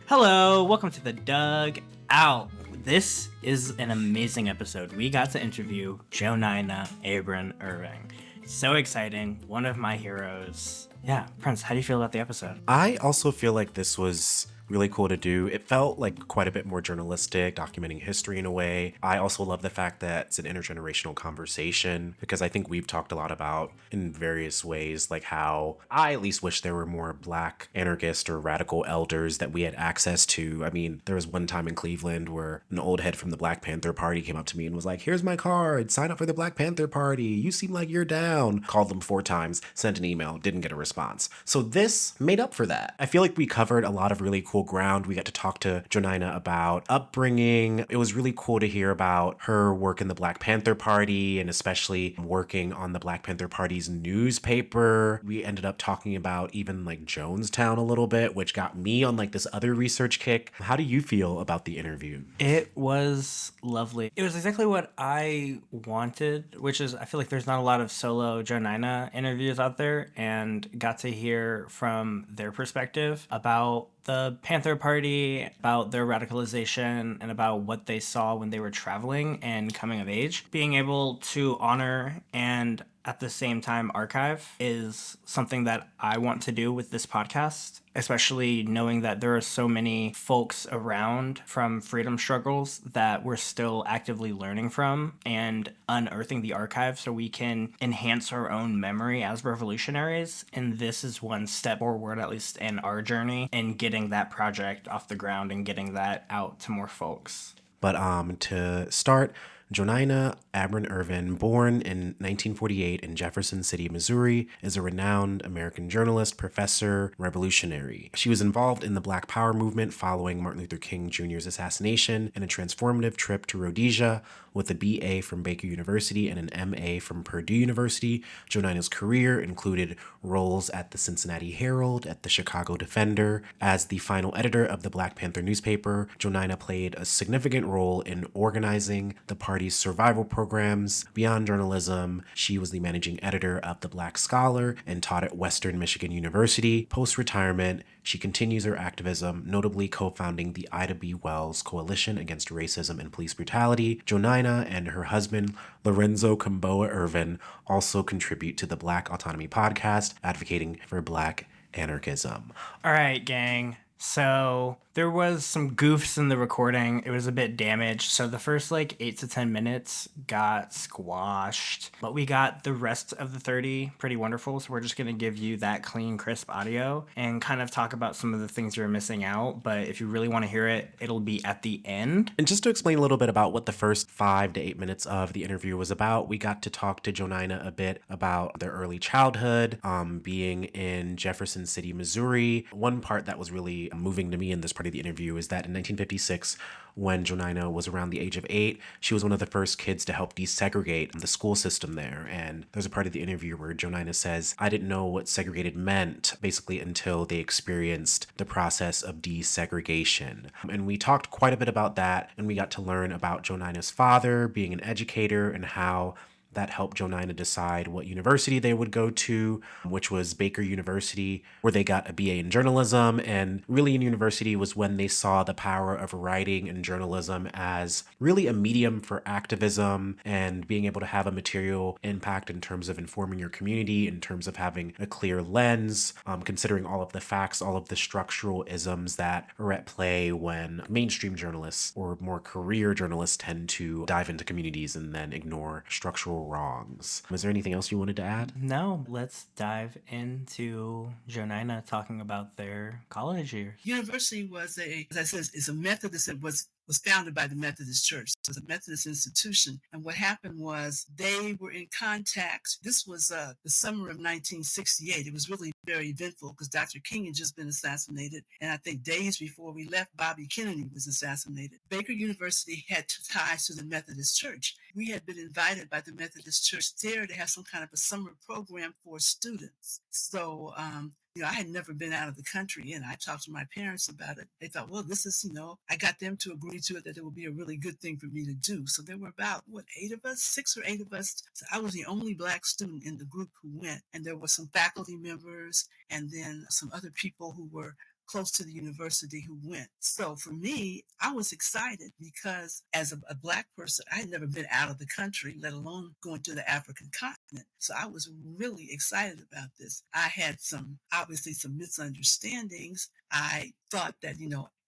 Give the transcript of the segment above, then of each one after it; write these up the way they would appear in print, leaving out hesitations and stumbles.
Hello, welcome to the Dugout. This is an amazing episode. We got to interview JoNina Abron-Ervin. So exciting, one of my heroes. Yeah, Prince, how do you feel about the episode? I also feel like this was really cool to do. It felt like quite a bit more journalistic, documenting history in a way. I also love the fact that it's an intergenerational conversation because I think we've talked a lot about in various ways, like how I at least wish there were more Black anarchist or radical elders that we had access to. I mean, there was one time in Cleveland where an old head from the Black Panther Party came up to me and was like, "Here's my card, sign up for the Black Panther Party. You seem like you're down." Called them 4 times, sent an email, didn't get a response. So this made up for that. I feel like we covered a lot of really cool ground. We got to talk to JoNina about upbringing. It was really cool to hear about her work in the Black Panther Party and especially working on the Black Panther Party's newspaper. We ended up talking about even like Jonestown a little bit, which got me on like this other research kick. How do you feel about the interview? It was lovely. It was exactly what I wanted, which is I feel like there's not a lot of solo JoNina interviews out there, and got to hear from their perspective about the Panther Party, about their radicalization, and about what they saw when they were traveling and coming of age. Being able to honor and at the same time archive is something that I want to do with this podcast, especially knowing that there are so many folks around from freedom struggles that we're still actively learning from and unearthing the archive so we can enhance our own memory as revolutionaries. And this is one step forward, at least in our journey, in getting that project off the ground and getting that out to more folks. But to start, JoNina Abron-Ervin, born in 1948 in Jefferson City, Missouri, is a renowned American journalist, professor, revolutionary. She was involved in the Black Power movement following Martin Luther King Jr.'s assassination and a transformative trip to Rhodesia with a BA from Baker University and an MA from Purdue University. JoNina's career included roles at the Cincinnati Herald, at the Chicago Defender. As the final editor of the Black Panther newspaper, JoNina played a significant role in organizing the party's survival programs. Beyond journalism, she was the managing editor of The Black Scholar and taught at Western Michigan University. Post-retirement, she continues her activism, notably co-founding the Ida B. Wells Coalition Against Racism and Police Brutality. JoNina and her husband, Lorenzo Camboa-Ervin, also contribute to the Black Autonomy podcast, advocating for Black anarchism. All right, gang. So there was some goofs in the recording. It was a bit damaged. So the first 8 to 10 minutes got squashed, but we got the rest of the 30 pretty wonderful. So we're just going to give you that clean, crisp audio and kind of talk about some of the things you're missing out. But if you really want to hear it, it'll be at the end. And just to explain a little bit about what the first 5 to 8 minutes of the interview was about, we got to talk to JoNina a bit about their early childhood, being in Jefferson City, Missouri. One part that was really moving to me in this part of the interview is that in 1956, when JoNina was around the age of 8, she was one of the first kids to help desegregate the school system there. And there's a part of the interview where JoNina says, "I didn't know what segregated meant, basically, until they experienced the process of desegregation." And we talked quite a bit about that, and we got to learn about JoNina's father being an educator and how that helped JoNina decide what university they would go to, which was Baker University, where they got a BA in journalism. And really in university was when they saw the power of writing and journalism as really a medium for activism and being able to have a material impact in terms of informing your community, in terms of having a clear lens, considering all of the facts, all of the structural isms that are at play when mainstream journalists or more career journalists tend to dive into communities and then ignore structural wrongs. Was there anything else you wanted to add? No, let's dive into JoNina talking about their college years. University was as I said, is a Methodist that was founded by the Methodist Church. So it's a Methodist institution. And what happened was they were in contact. This was the summer of 1968. It was really very eventful because Dr. King had just been assassinated. And I think days before we left, Bobby Kennedy was assassinated. Baker University had ties to the Methodist Church. We had been invited by the Methodist Church there to have some kind of a summer program for students. So, I had never been out of the country, and I talked to my parents about it. They thought, well, this is, I got them to agree to it, that it would be a really good thing for me to do. So there were about, 8 of us, 6 or 8 of us. So I was the only Black student in the group who went. And there were some faculty members and then some other people who were close to the university who went. So for me, I was excited because as a Black person, I had never been out of the country, let alone going to the African continent. So I was really excited about this. I had obviously some misunderstandings. I thought that,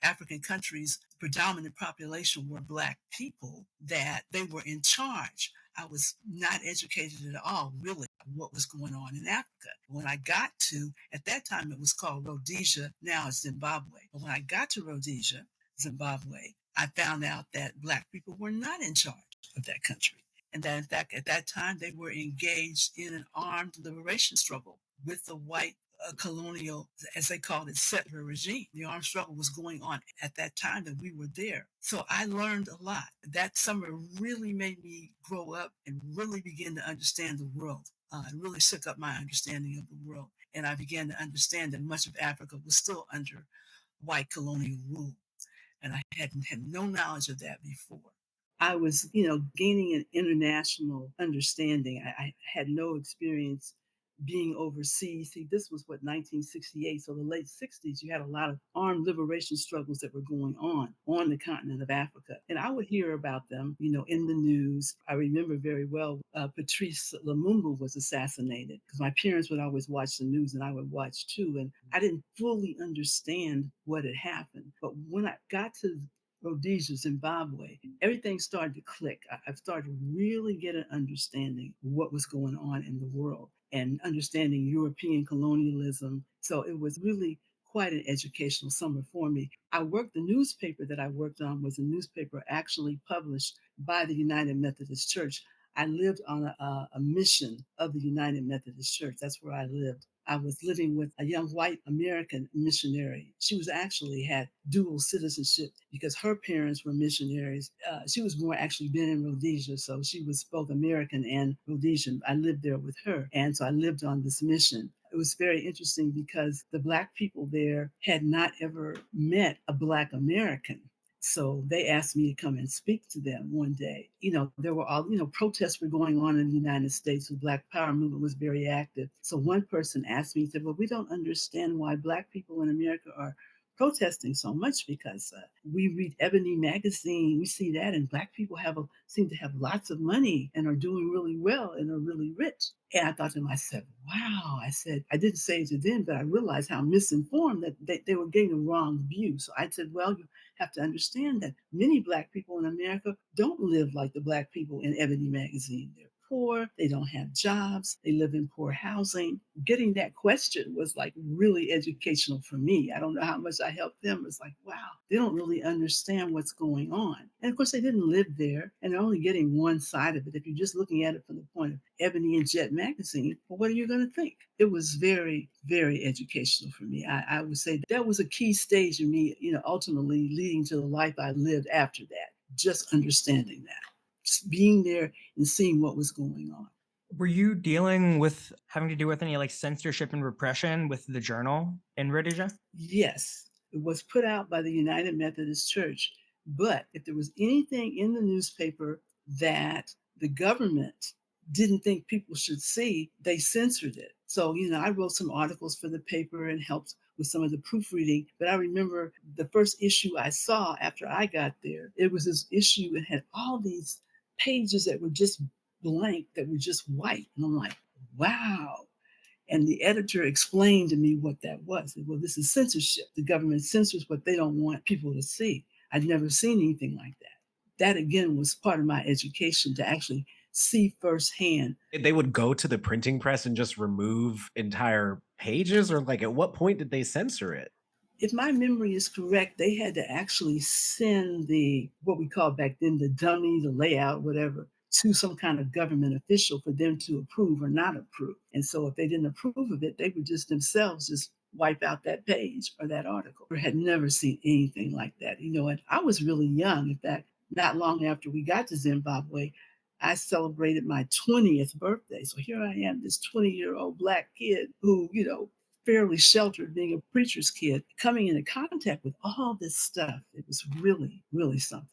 African countries, predominant population were Black people, that they were in charge. I was not educated at all, really, what was going on in Africa. When I got to, at that time, it was called Rhodesia, now it's Zimbabwe. But when I got to Rhodesia, Zimbabwe, I found out that Black people were not in charge of that country. And that, in fact, at that time, they were engaged in an armed liberation struggle with the white colonial, as they called it, settler regime. The armed struggle was going on at that time that we were there. So I learned a lot. That summer really made me grow up and really begin to understand the world. It really shook up my understanding of the world. And I began to understand that much of Africa was still under white colonial rule. And I hadn't had no knowledge of that before. I was, gaining an international understanding. I had no experience being overseas. See, this was what 1968, so the late 60s. You had a lot of armed liberation struggles that were going on the continent of Africa, and I would hear about them, in the news. I remember very well Patrice Lumumba was assassinated because my parents would always watch the news, and I would watch too, and I didn't fully understand what had happened. But when I got to Rhodesia, Zimbabwe, everything started to click. I started to really get an understanding of what was going on in the world and understanding European colonialism. So it was really quite an educational summer for me. The newspaper that I worked on was a newspaper actually published by the United Methodist Church. I lived on a mission of the United Methodist Church. That's where I lived. I was living with a young white American missionary. She was actually had dual citizenship because her parents were missionaries. She was more actually been in Rhodesia, so she was both American and Rhodesian. I lived there with her, and so I lived on this mission. It was very interesting because the Black people there had not ever met a Black American. So they asked me to come and speak to them one day. There were all, protests were going on in the United States. The Black Power movement was very active. So one person asked me, he said, well, we don't understand why Black people in America are protesting so much because we read Ebony magazine, we see that, and Black people seem to have lots of money and are doing really well and are really rich. And I thought to myself, wow. I said, I didn't say it to them, but I realized how misinformed that they were getting the wrong view. So I said, well, you have to understand that many Black people in America don't live like the Black people in Ebony magazine. They're poor, they don't have jobs, they live in poor housing. Getting that question was like really educational for me. I don't know how much I helped them. It's like, wow, they don't really understand what's going on. And of course, they didn't live there and they're only getting one side of it. If you're just looking at it from the point of Ebony and Jet magazine, well, what are you going to think? It was very, very educational for me. I would say that was a key stage in me, ultimately leading to the life I lived after that, just understanding that. Just being there and seeing what was going on. Were you having to do with any like censorship and repression with the journal in Rhodesia? Yes, it was put out by the United Methodist Church. But if there was anything in the newspaper that the government didn't think people should see, they censored it. So, I wrote some articles for the paper and helped with some of the proofreading. But I remember the first issue I saw after I got there, it was this issue. It had all these pages that were just blank, that were just white. And I'm like, wow. And the editor explained to me what that was. Well, this is censorship. The government censors what they don't want people to see. I'd never seen anything like that. That, again, was part of my education to actually see firsthand. They would go to the printing press and just remove entire pages, or like at what point did they censor it? If my memory is correct, they had to actually send what we called back then the dummy, the layout, whatever, to some kind of government official for them to approve or not approve. And so if they didn't approve of it, they would just themselves just wipe out that page or that article. I had never seen anything like that. And I was really young. In fact, not long after we got to Zimbabwe, I celebrated my 20th birthday. So here I am, this 20-year-old Black kid who, fairly sheltered, being a preacher's kid, coming into contact with all this stuff. It was really, really something.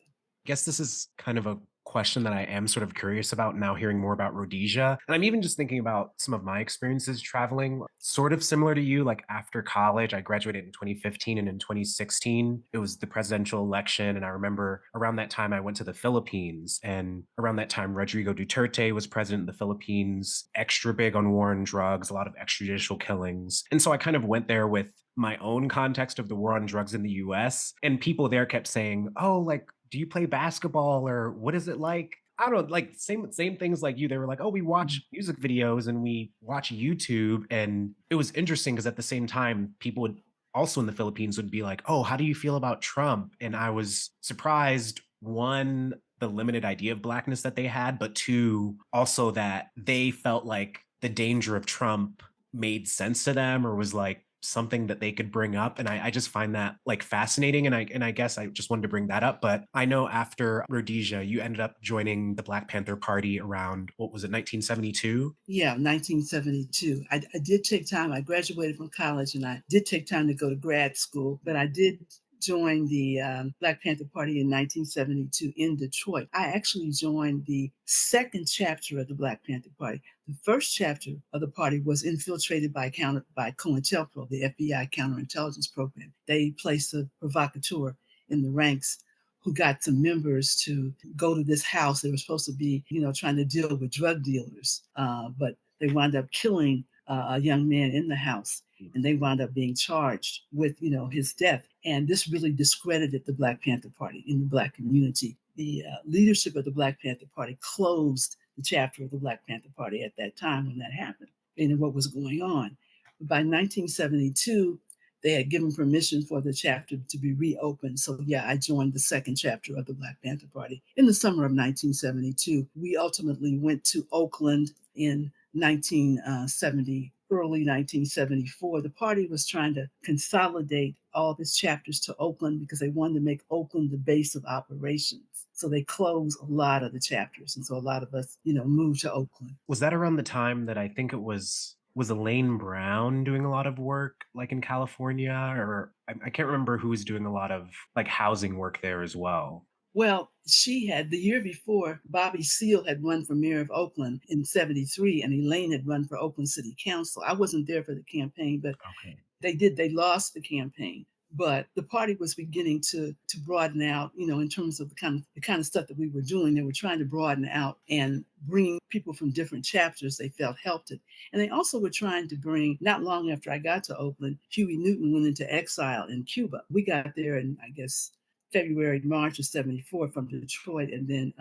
I guess this is kind of a question that I am sort of curious about now hearing more about Rhodesia. And I'm even just thinking about some of my experiences traveling, sort of similar to you. Like after college, I graduated in 2015, and in 2016, it was the presidential election. And I remember around that time, I went to the Philippines. And around that time, Rodrigo Duterte was president of the Philippines, extra big on war on drugs, a lot of extrajudicial killings. And so I kind of went there with my own context of the war on drugs in the US. And people there kept saying, oh, like, do you play basketball or what is it like? I don't know, like same things like you. They were like, oh, we watch music videos and we watch YouTube. And it was interesting because at the same time, people would also in the Philippines would be like, oh, how do you feel about Trump? And I was surprised, one, the limited idea of blackness that they had, but two, also that they felt like the danger of Trump made sense to them or was like something that they could bring up. And I just find that like fascinating. And I guess I just wanted to bring that up. But I know after Rhodesia, you ended up joining the Black Panther Party around, what was it, 1972? Yeah, 1972. I did take time. I graduated from college and I did take time to go to grad school, but I did join the Black Panther Party in 1972 in Detroit. I actually joined the second chapter of the Black Panther Party. The first chapter of the party was infiltrated by COINTELPRO, the FBI counterintelligence program. They placed a provocateur in the ranks who got some members to go to this house. They were supposed to be, trying to deal with drug dealers, but they wound up killing a young man in the house, and they wound up being charged with, his death. And this really discredited the Black Panther Party in the Black community. The leadership of the Black Panther Party closed the chapter of the Black Panther Party at that time when that happened and what was going on. But by 1972, they had given permission for the chapter to be reopened. So yeah, I joined the second chapter of the Black Panther Party in the summer of 1972. We ultimately went to Oakland in 1970, early 1974. The party was trying to consolidate all of its chapters to Oakland because they wanted to make Oakland the base of operations. So they closed a lot of the chapters. And so a lot of us, moved to Oakland. Was that around the time that I think it was Elaine Brown doing a lot of work like in California? Or I can't remember who was doing a lot of like housing work there as well. Well, she had the year before, Bobby Seale had run for mayor of Oakland in 73, and Elaine had run for Oakland City Council. I wasn't there for the campaign, but Okay. they lost the campaign. But the party was beginning to broaden out, in terms of the kind of stuff that we were doing. They were trying to broaden out and bringing people from different chapters they felt helped it. And they also were trying to bring, not long after I got to Oakland, Huey Newton went into exile in Cuba. We got there in, I guess, February, March of 74 from Detroit. And then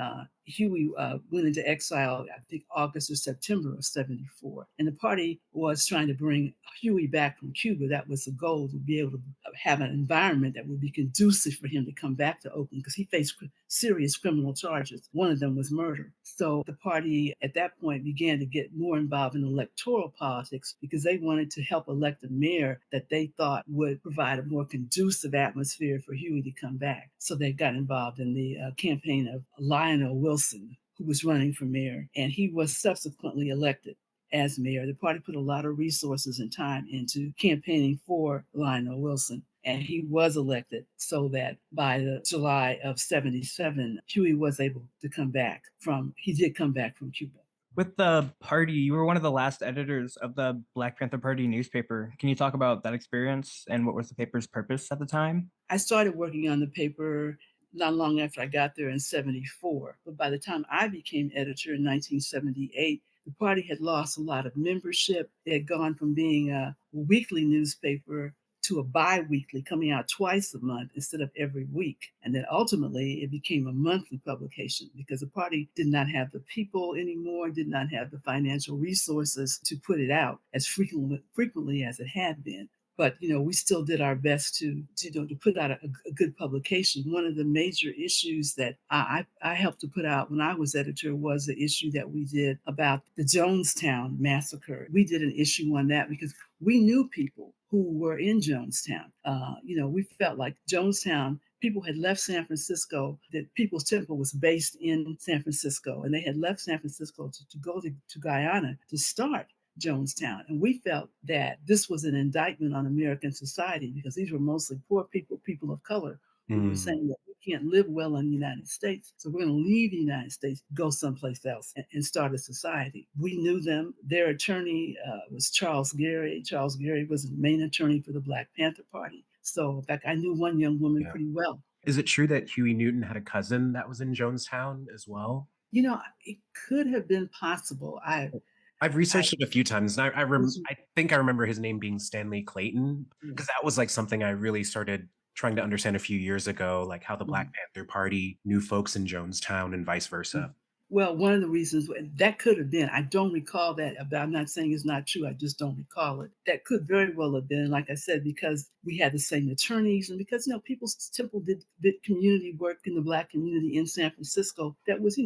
Huey went into exile, I think August or September of 74. And the party was trying to bring Huey back from Cuba. That was the goal, to be able to have an environment that would be conducive for him to come back to Oakland because he faced serious criminal charges. One of them was murder. So the party at that point began to get more involved in electoral politics because they wanted to help elect a mayor that they thought would provide a more conducive atmosphere for Huey to come back. So they got involved in the campaign of Lionel Wilson, who was running for mayor, and he was subsequently elected as mayor. The party put a lot of resources and time into campaigning for Lionel Wilson, and he was elected so that by the July of 77, Huey was able to he did come back from Cuba. With the party, you were one of the last editors of the Black Panther Party newspaper. Can you talk about that experience and what was the paper's purpose at the time? I started working on the paper not long after I got there in 74. But by the time I became editor in 1978, the party had lost a lot of membership. They had gone from being a weekly newspaper to a bi-weekly, coming out twice a month instead of every week. And then ultimately it became a monthly publication because the party did not have the people anymore, did not have the financial resources to put it out as frequently as it had been. But we still did our best to put out a good publication. One of the major issues that I helped to put out when I was editor was the issue that we did about the Jonestown massacre. We did an issue on that because we knew people who were in Jonestown. We felt like Jonestown, people had left San Francisco, that People's Temple was based in San Francisco, and they had left San Francisco to go to Guyana to start Jonestown. And we felt that this was an indictment on American society because these were mostly poor people, people of color. We were saying that we can't live well in the United States. So we're going to leave the United States, go someplace else, and start a society. We knew them. Their attorney was Charles Gary. Charles Gary was the main attorney for the Black Panther Party. So, in fact, I knew one young woman Yeah. pretty well. Is it true that Huey Newton had a cousin that was in Jonestown as well? It could have been possible. I've I researched it a few times, and I think I remember his name being Stanley Clayton, because that was like something I really started trying to understand a few years ago, like how the Black Panther Party knew folks in Jonestown and vice versa. Well, one of the reasons that could have been, I don't recall that, but I'm not saying it's not true. I just don't recall it. That could very well have been, like I said, because we had the same attorneys and because, People's Temple did community work in the Black community in San Francisco that was,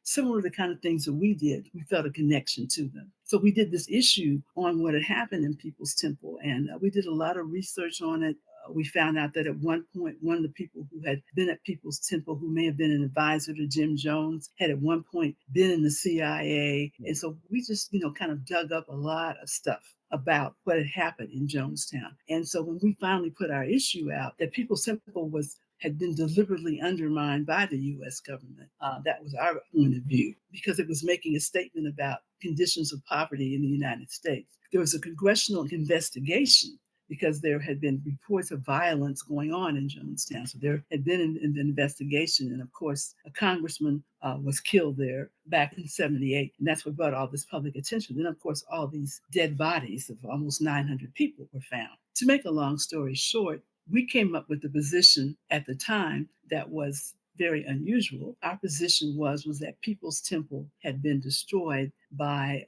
similar to the kind of things that we did. We felt a connection to them. So we did this issue on what had happened in People's Temple, and we did a lot of research on it. We found out that at one point, one of the people who had been at People's Temple, who may have been an advisor to Jim Jones, had at one point been in the CIA. And so we just, kind of dug up a lot of stuff about what had happened in Jonestown. And so when we finally put our issue out, that People's Temple had been deliberately undermined by the U.S. government. That was our point of view because it was making a statement about conditions of poverty in the United States. There was a congressional investigation because there had been reports of violence going on in Jonestown. So there had been an investigation. And of course, a congressman was killed there back in 78. And that's what brought all this public attention. Then, of course, all these dead bodies of almost 900 people were found. To make a long story short, we came up with a position at the time that was very unusual. Our position was that People's Temple had been destroyed by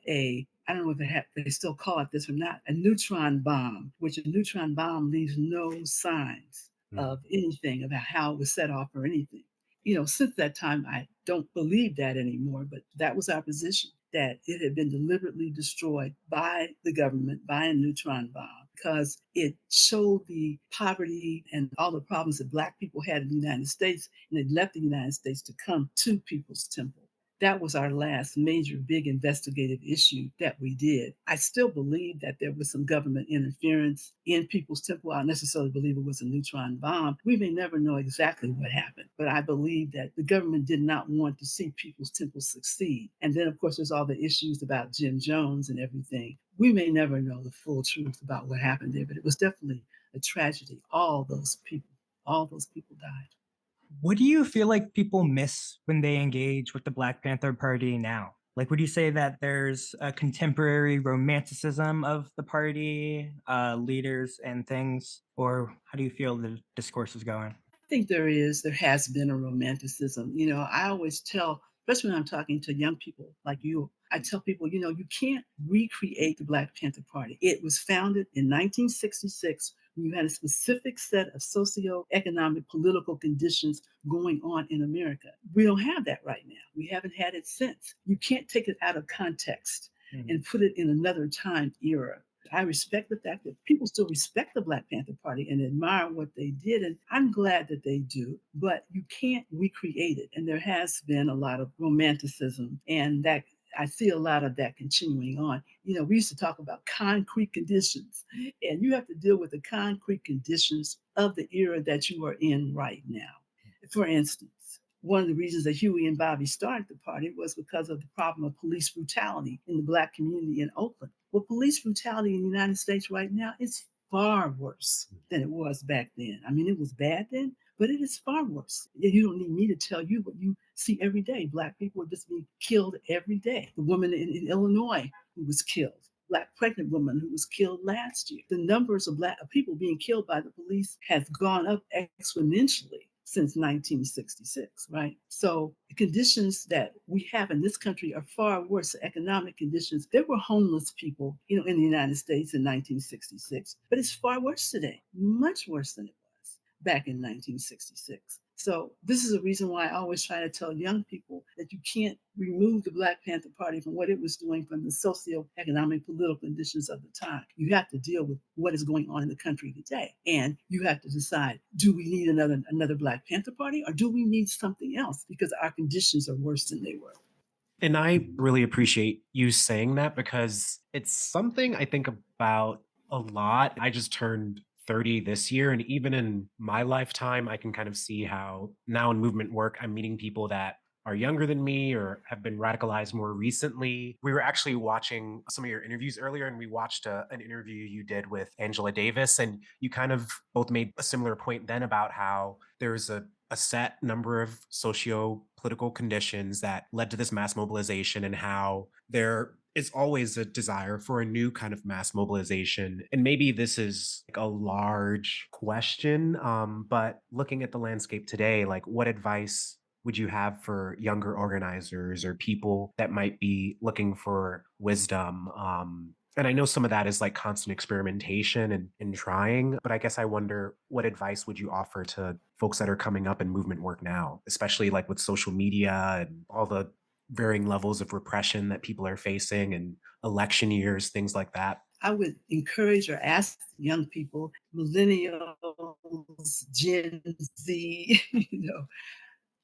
I don't know if they still call it this or not, a neutron bomb, which a neutron bomb leaves no signs of anything about how it was set off or anything. Since that time, I don't believe that anymore, but that was our position, that it had been deliberately destroyed by the government, by a neutron bomb, because it showed the poverty and all the problems that Black people had in the United States, and they left the United States to come to People's Temple. That was our last major big investigative issue that we did. I still believe that there was some government interference in People's Temple. I don't necessarily believe it was a neutron bomb. We may never know exactly what happened, but I believe that the government did not want to see People's Temple succeed. And then, of course, there's all the issues about Jim Jones and everything. We may never know the full truth about what happened there, but it was definitely a tragedy. All those people died. What do you feel like people miss when they engage with the Black Panther Party now? Like, would you say that there's a contemporary romanticism of the party, leaders, and things? Or how do you feel the discourse is going? I think there has been a romanticism. I always tell, especially when I'm talking to young people like you, I tell people, you can't recreate the Black Panther Party. It was founded in 1966 when you had a specific set of socioeconomic political conditions going on in America. We don't have that right now. We haven't had it since. You can't take it out of context and put it in another time era. I respect the fact that people still respect the Black Panther Party and admire what they did. And I'm glad that they do, but you can't recreate it. And there has been a lot of romanticism, and that I see a lot of that continuing on. We used to talk about concrete conditions, and you have to deal with the concrete conditions of the era that you are in right now. For instance, one of the reasons that Huey and Bobby started the party was because of the problem of police brutality in the Black community in Oakland. Well, police brutality in the United States right now is far worse than it was back then. I mean, it was bad then, but it is far worse. You don't need me to tell you what you see every day. Black people are just being killed every day. The woman in Illinois who was killed, Black pregnant woman who was killed last year. The numbers of Black people being killed by the police has gone up exponentially since 1966, right? So the conditions that we have in this country are far worse. The economic conditions. There were homeless people, in the United States in 1966, but it's far worse today, much worse than it was back in 1966. So this is a reason why I always try to tell young people that you can't remove the Black Panther Party from what it was doing from the socioeconomic political conditions of the time. You have to deal with what is going on in the country today. And you have to decide, do we need another Black Panther Party or do we need something else? Because our conditions are worse than they were. And I really appreciate you saying that because it's something I think about a lot. I just turned 30 this year. And even in my lifetime, I can kind of see how now in movement work, I'm meeting people that are younger than me or have been radicalized more recently. We were actually watching some of your interviews earlier, and we watched an interview you did with Angela Davis, and you kind of both made a similar point then about how there's a set number of socio-political conditions that led to this mass mobilization, and how there is always a desire for a new kind of mass mobilization. And maybe this is like a large question, but looking at the landscape today, like what advice would you have for younger organizers or people that might be looking for wisdom? And I know some of that is like constant experimentation and trying, but I guess I wonder what advice would you offer to folks that are coming up in movement work now, especially like with social media and all the varying levels of repression that people are facing and election years, things like that? I would encourage or ask young people, millennials, Gen Z,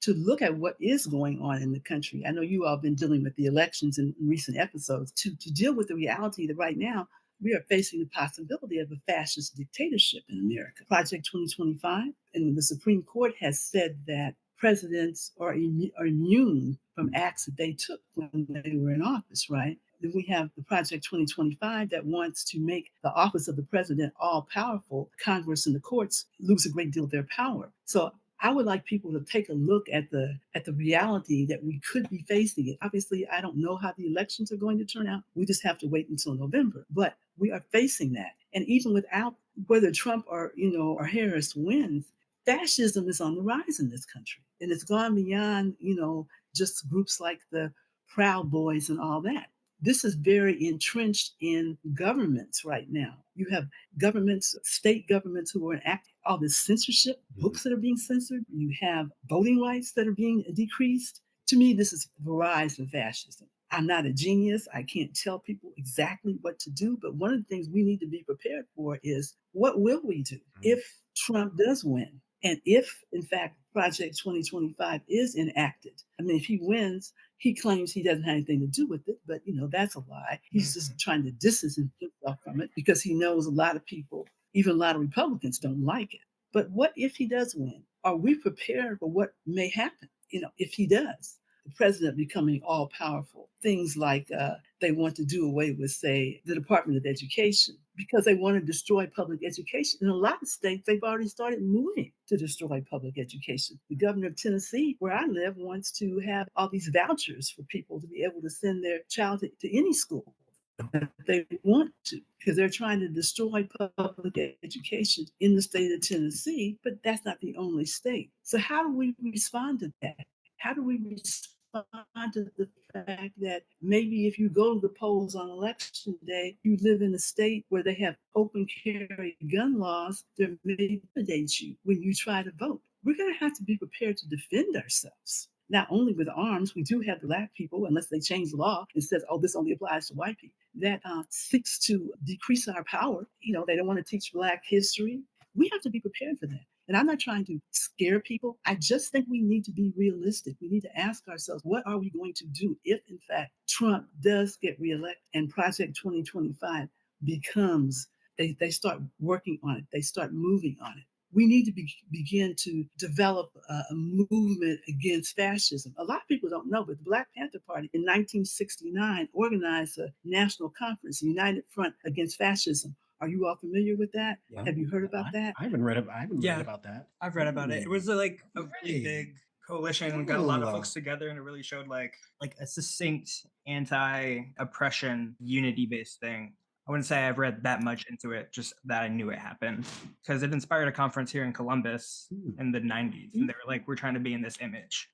to look at what is going on in the country. I know you all have been dealing with the elections in recent episodes to deal with the reality that right now we are facing the possibility of a fascist dictatorship in America. Project 2025, and the Supreme Court has said that presidents are immune from acts that they took when they were in office, right? Then we have the Project 2025 that wants to make the office of the president all powerful. Congress and the courts lose a great deal of their power. So I would like people to take a look at the reality that we could be facing it. Obviously, I don't know how the elections are going to turn out. We just have to wait until November. But we are facing that. And even without whether Trump or Harris wins, fascism is on the rise in this country. And it's gone beyond, just groups like the Proud Boys and all that. This is very entrenched in governments right now. You have governments, state governments who are enacting all this censorship, books that are being censored. You have voting rights that are being decreased. To me, this is the rise of fascism. I'm not a genius. I can't tell people exactly what to do. But one of the things we need to be prepared for is what will we do if Trump does win? And if, in fact, Project 2025 is enacted? I mean, if he wins, he claims he doesn't have anything to do with it, but that's a lie. He's just trying to distance himself from it because he knows a lot of people, even a lot of Republicans, don't like it. But what if he does win? Are we prepared for what may happen? If he does, the president becoming all powerful. Things like they want to do away with, say, the Department of Education because they want to destroy public education. In a lot of states, they've already started moving to destroy public education. The governor of Tennessee, where I live, wants to have all these vouchers for people to be able to send their child to any school that they want to, because they're trying to destroy public education in the state of Tennessee, but that's not the only state. So how do we respond to that? How do we respond to the fact that maybe if you go to the polls on election day, you live in a state where they have open carry gun laws that may intimidate you when you try to vote? We're going to have to be prepared to defend ourselves. Not only with arms, we do have the Black people, unless they change the law and says, oh, this only applies to white people, that seeks to decrease our power. They don't want to teach Black history. We have to be prepared for that. And I'm not trying to scare people. I just think we need to be realistic. We need to ask ourselves, what are we going to do if, in fact, Trump does get reelected and Project 2025 becomes, they start working on it, they start moving on it? We need to begin to develop a movement against fascism. A lot of people don't know, but the Black Panther Party in 1969 organized a national conference, United Front Against Fascism. Are you all familiar with that? Yeah. Have you heard about that? I haven't read about that. I've read about it. It was like a really big coalition, got a lot of folks together, and it really showed like a succinct anti-oppression unity-based thing. I wouldn't say I've read that much into it, just that I knew it happened because it inspired a conference here in Columbus in the 90s, and they were like, we're trying to be in this image.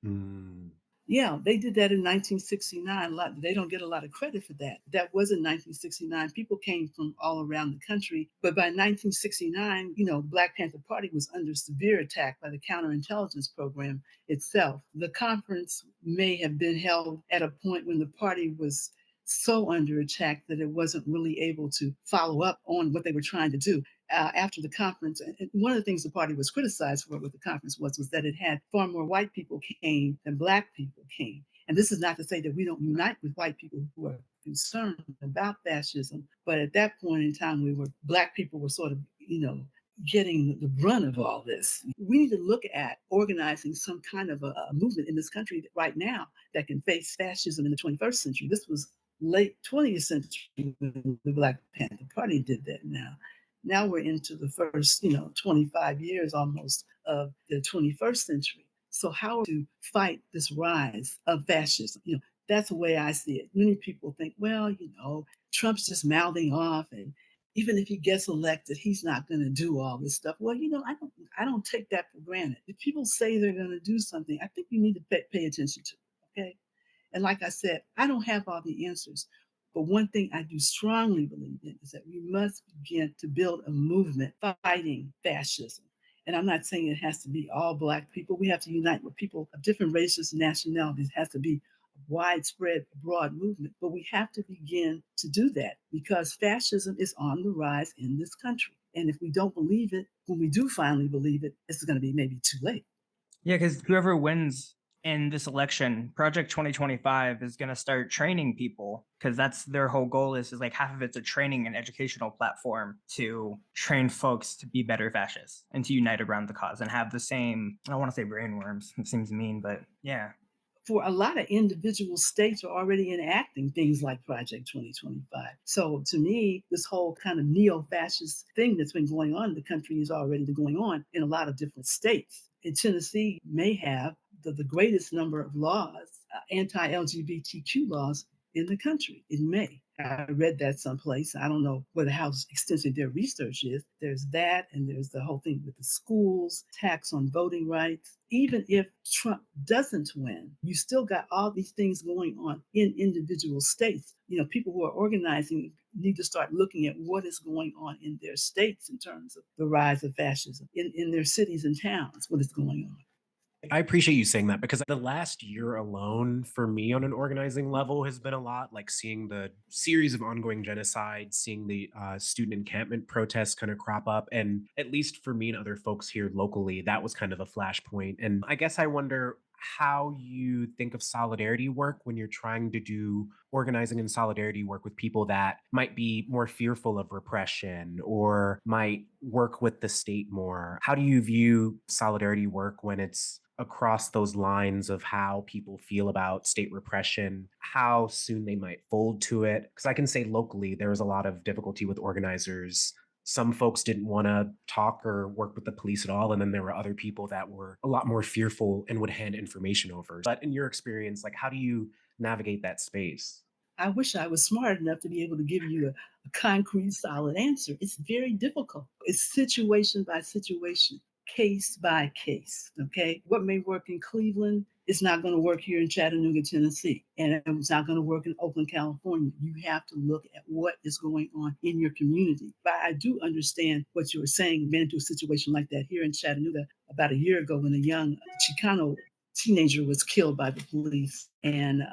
Yeah, they did that in 1969. They don't get a lot of credit for that. That was in 1969. People came from all around the country. But by 1969, the Black Panther Party was under severe attack by the counterintelligence program itself. The conference may have been held at a point when the party was so under attack that it wasn't really able to follow up on what they were trying to do. After the conference, and one of the things the party was criticized for with the conference was that it had far more white people came than Black people came. And this is not to say that we don't unite with white people who are concerned about fascism, but at that point in time, Black people were sort of, getting the brunt of all this. We need to look at organizing some kind of a movement in this country right now that can face fascism in the 21st century. This was late 20th century when the Black Panther Party did that. Now we're into the first, 25 years almost of the 21st century. So how to fight this rise of fascism? That's the way I see it. Many people think, well, Trump's just mouthing off, and even if he gets elected, he's not going to do all this stuff. Well, I don't take that for granted. If people say they're going to do something, I think you need to pay attention to it. Okay. And like I said, I don't have all the answers. But one thing I do strongly believe in is that we must begin to build a movement fighting fascism. And I'm not saying it has to be all Black people. We have to unite with people of different races and nationalities. It has to be a widespread, broad movement. But we have to begin to do that because fascism is on the rise in this country. And if we don't believe it, when we do finally believe it, it's going to be maybe too late. Yeah, because whoever wins in this election, Project 2025 is going to start training people because that's their whole goal is like half of it's a training and educational platform to train folks to be better fascists and to unite around the cause and have the same, I don't want to say brainworms, it seems mean, but yeah. For a lot of individual states are already enacting things like Project 2025. So to me, this whole kind of neo-fascist thing that's been going on in the country is already been going on in a lot of different states. And Tennessee may have the greatest number of laws, anti-LGBTQ laws in the country. It may. I read that someplace. I don't know whether how extensive their research is. There's that, and there's the whole thing with the schools, tax on voting rights. Even if Trump doesn't win, you still got all these things going on in individual states. People who are organizing need to start looking at what is going on in their states in terms of the rise of fascism, in their cities and towns, what is going on. I appreciate you saying that because the last year alone for me on an organizing level has been a lot, like seeing the series of ongoing genocides, seeing the student encampment protests kind of crop up. And at least for me and other folks here locally, that was kind of a flashpoint. And I guess I wonder how you think of solidarity work when you're trying to do organizing and solidarity work with people that might be more fearful of repression or might work with the state more. How do you view solidarity work when it's across those lines of how people feel about state repression, how soon they might fold to it? Because I can say locally, there was a lot of difficulty with organizers. Some folks didn't want to talk or work with the police at all. And then there were other people that were a lot more fearful and would hand information over. But in your experience, like, how do you navigate that space? I wish I was smart enough to be able to give you a concrete, solid answer. It's very difficult. It's situation by situation, case by case. Okay. What may work in Cleveland is not going to work here in Chattanooga, Tennessee. And it's not going to work in Oakland, California. You have to look at what is going on in your community. But I do understand what you were saying. I've been into a situation like that here in Chattanooga about a year ago when a young Chicano teenager was killed by the police, and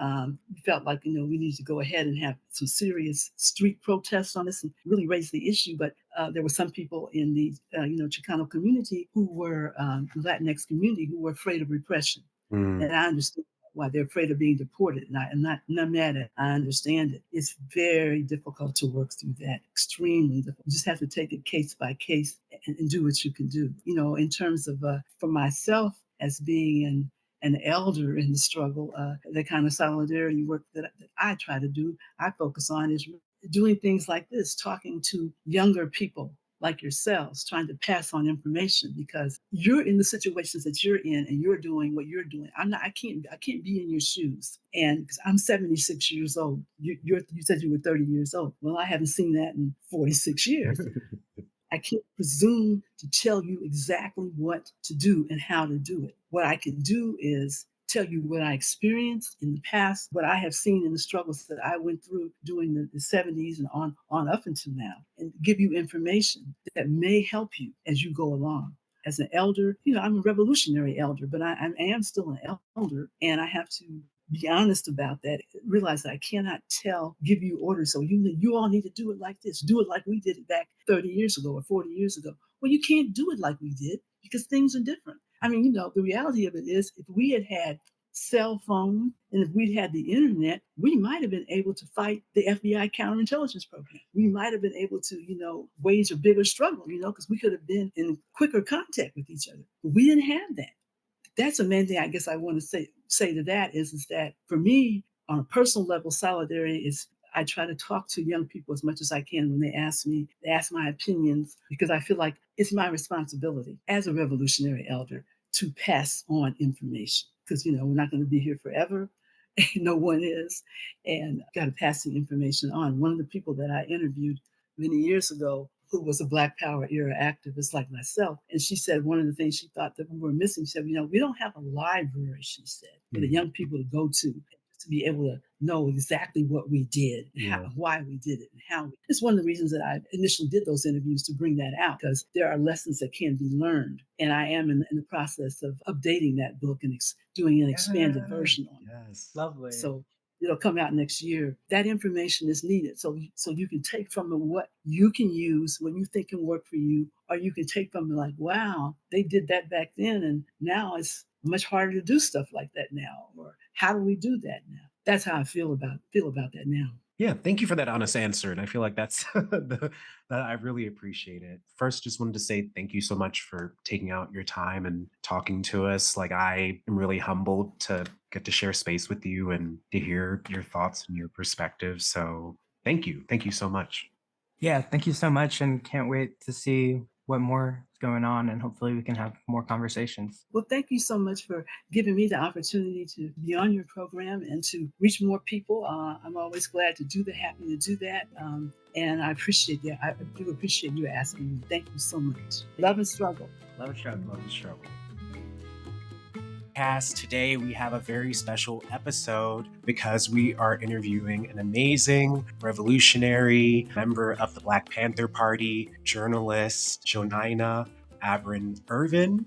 we felt like we needed to go ahead and have some serious street protests on this and really raise the issue. But there were some people in the Chicano community who were Latinx community who were afraid of repression, Mm. and I understand why they're afraid of being deported. And I'm not mad at it. I understand it. It's very difficult to work through that. Extremely difficult. You just have to take it case by case and do what you can do. In terms of for myself as being an elder in the struggle, the kind of solidarity work that I try to do, I focus on is doing things like this, talking to younger people like yourselves, trying to pass on information because you're in the situations that you're in and you're doing what you're doing. I can't be in your shoes. And 'cause I'm 76 years old. You said you were 30 years old. Well, I haven't seen that in 46 years. I can't presume to tell you exactly what to do and how to do it. What I can do is tell you what I experienced in the past, what I have seen in the struggles that I went through during the 70s and on up until now, and give you information that may help you as you go along. As an elder, I'm a revolutionary elder, but I am still an elder, and I have to be honest about that. Realize that I cannot give you orders. So you all need to do it like this. Do it like we did it back 30 years ago or 40 years ago. Well, you can't do it like we did because things are different. I mean, the reality of it is, if we had cell phone, and if we'd had the internet, we might have been able to fight the FBI counterintelligence program. We might have been able to, wage a bigger struggle, because we could have been in quicker contact with each other. But we didn't have that. That's the main thing I guess I want to say to that is that for me, on a personal level, solidarity is I try to talk to young people as much as I can when they ask my opinions, because I feel like it's my responsibility as a revolutionary elder to pass on information. Because, we're not going to be here forever. No one is. And got to pass the information on. One of the people that I interviewed many years ago, who was a Black Power era activist like myself. And she said one of the things she thought that we were missing, she said, we don't have a library, she said, for the young people to go to be able to know exactly what we did, why we did it, and how. It's one of the reasons that I initially did those interviews, to bring that out, because there are lessons that can be learned. And I am in the process of updating that book and doing an expanded version on it. Yes. Lovely. So it'll come out next year. That information is needed. So you can take from it what you can use, what you think can work for you, or you can take from it like, wow, they did that back then, and now it's much harder to do stuff like that now. Or how do we do that now? That's how I feel about that now. Yeah, thank you for that honest answer. And I feel like that's that I really appreciate it. First, just wanted to say thank you so much for taking out your time and talking to us. Like, I am really humbled to get to share space with you and to hear your thoughts and your perspectives. So thank you. Thank you so much. Yeah, thank you so much, and can't wait to see what more is going on, and hopefully we can have more conversations. Well, thank you so much for giving me the opportunity to be on your program and to reach more people. I'm always glad to do that, happy to do that. And I appreciate that. I do appreciate you asking me. Thank you so much. Love and struggle. Love and struggle. Love and struggle. Today we have a very special episode because we are interviewing an amazing revolutionary member of the Black Panther Party, journalist JoNina Abron-Ervin.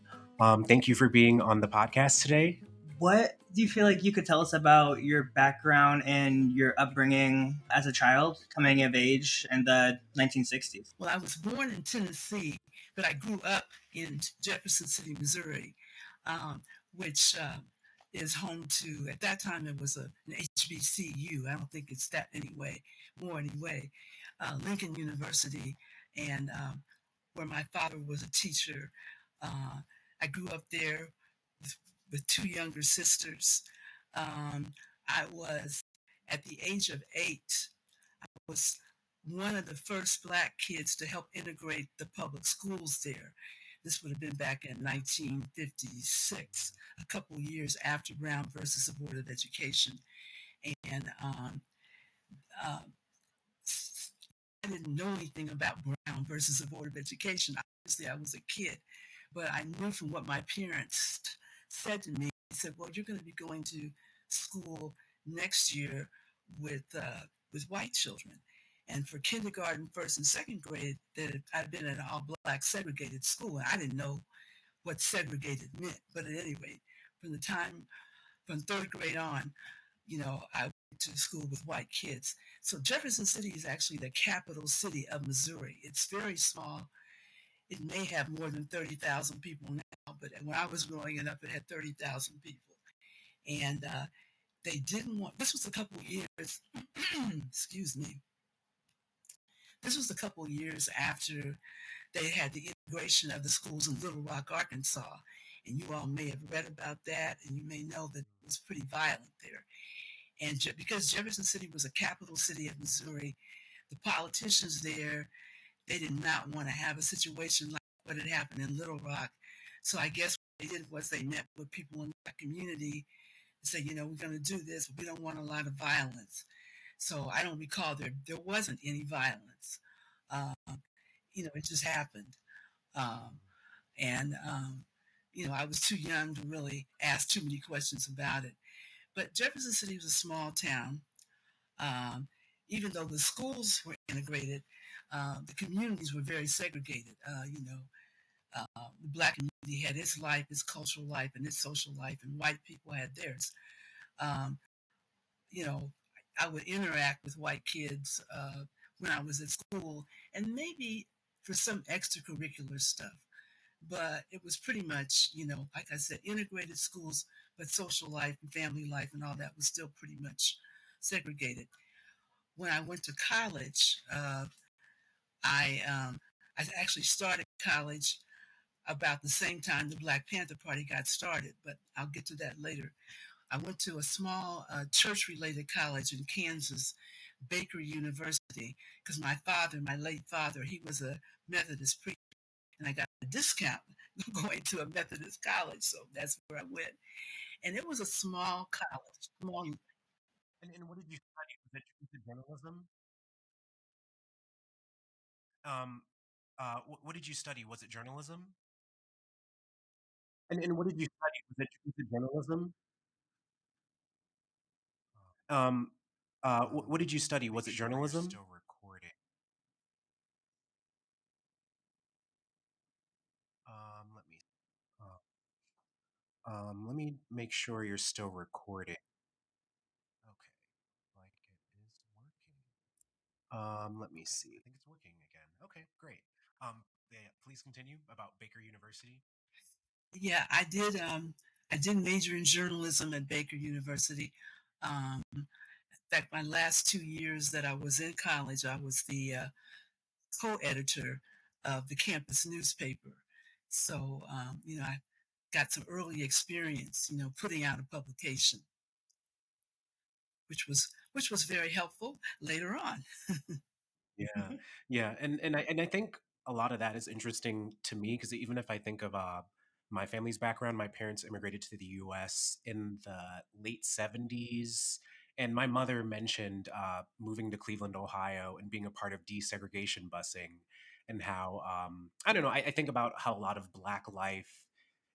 Thank you for being on the podcast today. What do you feel like you could tell us about your background and your upbringing as a child coming of age in the 1960s? Well, I was born in Tennessee, but I grew up in Jefferson City, Missouri, which is home to, at that time, it was an HBCU. I don't think it's that anyway, Lincoln University, and where my father was a teacher. I grew up there with two younger sisters. I was, at the age of 8, I was one of the first Black kids to help integrate the public schools there. This would have been back in 1956, a couple years after Brown versus the Board of Education. And I didn't know anything about Brown versus the Board of Education. Obviously, I was a kid, but I knew from what my parents said to me. They said, "Well, you're going to be going to school next year with white children." And for kindergarten, first and second grade, that I'd been at an all-Black segregated school, and I didn't know what segregated meant. But at any rate, from third grade on, I went to school with white kids. So Jefferson City is actually the capital city of Missouri. It's very small. It may have more than 30,000 people now, but when I was growing up, it had 30,000 people. And they didn't want, this was a couple years, excuse me. This was a couple years after they had the integration of the schools in Little Rock, Arkansas. And you all may have read about that, and you may know that it was pretty violent there. And because Jefferson City was a capital city of Missouri, the politicians there, they did not want to have a situation like what had happened in Little Rock. So I guess what they did was they met with people in that community and said, we're going to do this, but we don't want a lot of violence. So I don't recall there wasn't any violence. It just happened. And I was too young to really ask too many questions about it. But Jefferson City was a small town. Even though the schools were integrated, the communities were very segregated. The Black community had its life, its cultural life, and its social life, and white people had theirs. I would interact with white kids when I was at school, and maybe for some extracurricular stuff. But it was pretty much, like I said, integrated schools, but social life and family life and all that was still pretty much segregated. When I went to college, I I actually started college about the same time the Black Panther Party got started, but I'll get to that later. I went to a small church-related college in Kansas, Baker University, because my father, my late father, he was a Methodist priest, and I got a discount going to a Methodist college, so that's where I went. And it was a small college, small. And what did you study? Was it journalism? Um, what did you study? Was it journalism? And what did you study? Was it journalism? Um, what did you study? Was it journalism? Still recording. Let me. Let me make sure you're still recording. Okay, like it is working. Let me see. I think it's working again. Okay, great. Yeah, please continue about Baker University. Yeah, I did. I did major in journalism at Baker University. In fact, my last 2 years that I was in college, I was the co-editor of the campus newspaper. So, I got some early experience, putting out a publication, which was very helpful later on. Yeah, yeah, and I think a lot of that is interesting to me because even if I think of my family's background, my parents immigrated to the U.S. in the late '70s, and my mother mentioned moving to Cleveland, Ohio, and being a part of desegregation busing, and how I don't know. I think about how a lot of Black life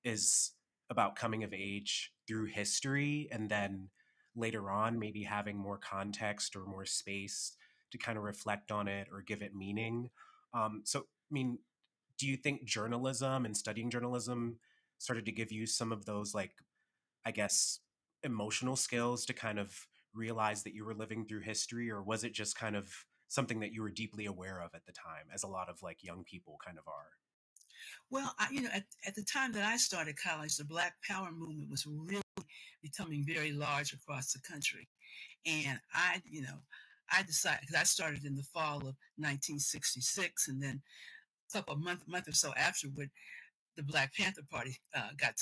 is about coming of age through history, and then later on maybe having more context or more space to kind of reflect on it or give it meaning. So, I mean, do you think journalism and studying journalism started to give you some of those, like, I guess, emotional skills to kind of realize that you were living through history, or was it just kind of something that you were deeply aware of at the time, as a lot of like young people kind of are? Well, at the time that I started college, the Black Power movement was really becoming very large across the country. And I decided because I started in the fall of 1966, and then a couple of month or so afterward, the Black Panther Party got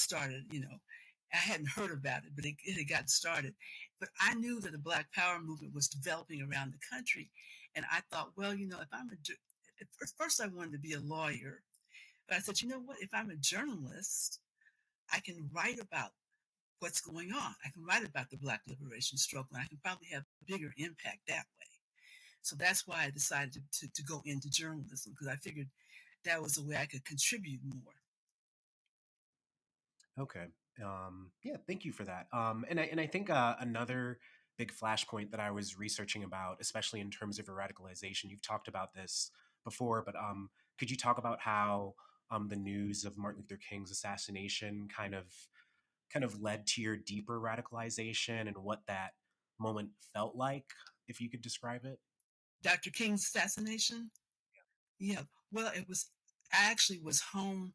started. I hadn't heard about it, but it had gotten started. But I knew that the Black Power movement was developing around the country, and I thought, well, if at first I wanted to be a lawyer, but I said, you know what? If I'm a journalist, I can write about what's going on. I can write about the Black liberation struggle, and I can probably have a bigger impact that way. So that's why I decided to go into journalism because I figured that was the way I could contribute more. Okay. Yeah, thank you for that. And I think another big flashpoint that I was researching about, especially in terms of your radicalization, you've talked about this before, but could you talk about how the news of Martin Luther King's assassination kind of led to your deeper radicalization and what that moment felt like, if you could describe it? Dr. King's assassination? Yeah. Well, I actually was home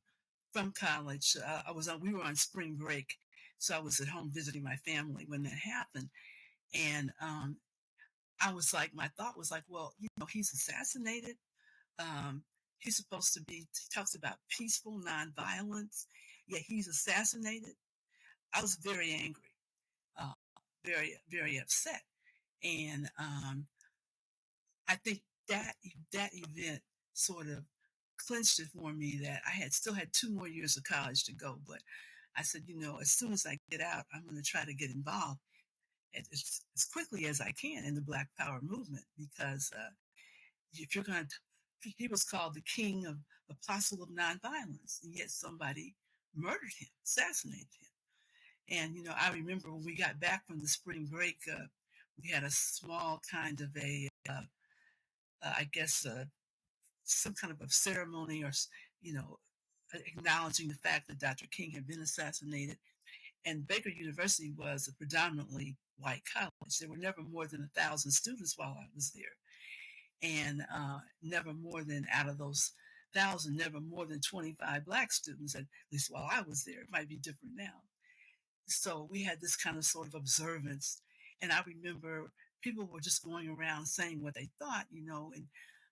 from college. We were on spring break. So I was at home visiting my family when that happened. And my thought was like, well, he's assassinated. Um, he's supposed to be, he talks about peaceful nonviolence, yet he's assassinated. I was very angry, uh, very, very upset. And I think that event sort of clinched it for me that I had still had 2 more years of college to go. But I said, as soon as I get out, I'm going to try to get involved as quickly as I can in the Black Power movement because if you're going to, he was called the king of apostle of nonviolence, and yet somebody murdered him, assassinated him. And I remember when we got back from the spring break, we had a small kind of I guess, some kind of a ceremony or acknowledging the fact that Dr. King had been assassinated. And Baker University was a predominantly white college. There were never more than 1,000 students while I was there, and never more than out of those 1,000, never more than 25 Black students, at least while I was there. It might be different now. So we had this kind of sort of observance. And I remember people were just going around saying what they thought, and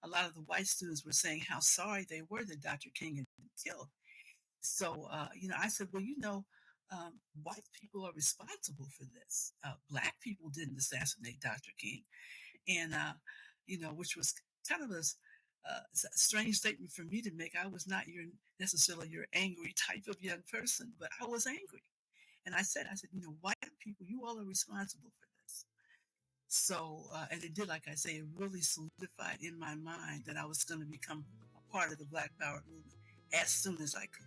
a lot of the white students were saying how sorry they were that Dr. King had been killed. So, I said, well, white people are responsible for this. Black people didn't assassinate Dr. King. And, which was kind of a strange statement for me to make. I was not necessarily your angry type of young person, but I was angry. And I said, white people, you all are responsible for this. So, and it did, like I say, it really solidified in my mind that I was going to become a part of the Black Power movement as soon as I could.